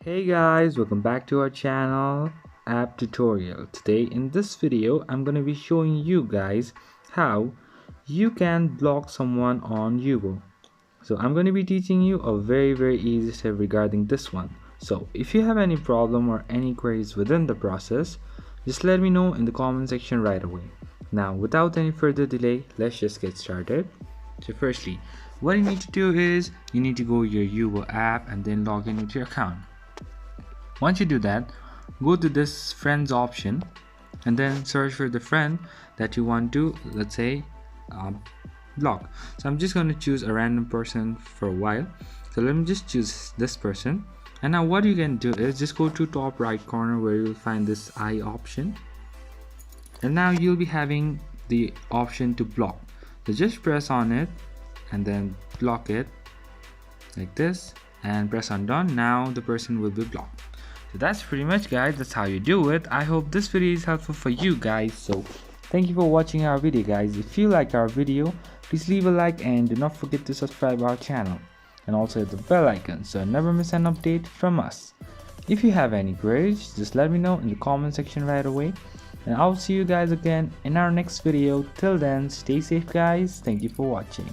Hey guys, welcome back to our channel app tutorial. Today in this video I'm going to be showing you guys how you can block someone on Yubo. So I'm going to be teaching you a very easy step regarding this one. So if you have any problem or any queries within the process, just let me know in the comment section right away. Now without any further delay, let's just get started. So firstly, what you need to do is you need to go to your Yubo app and then log in with your account. Once you do that, go to this friends option and then search for the friend that you want to, let's say, block. So I'm just going to choose a random person for a while. So let me just choose this person. And now what you can do is just go to top right corner where you'll find this I option. And now you'll be having the option to block. So just press on it and then block it like this and press on done. Now the person will be blocked. So that's pretty much, guys. That's how you do it. I hope this video is helpful for you guys. So thank you for watching our video, guys. If you like our video, please leave a like and do not forget to subscribe our channel and also hit the bell icon so never miss an update from us. If you have any queries, just let me know in the comment section right away, and I'll see you guys again in our next video. Till then, stay safe, guys. Thank you for watching.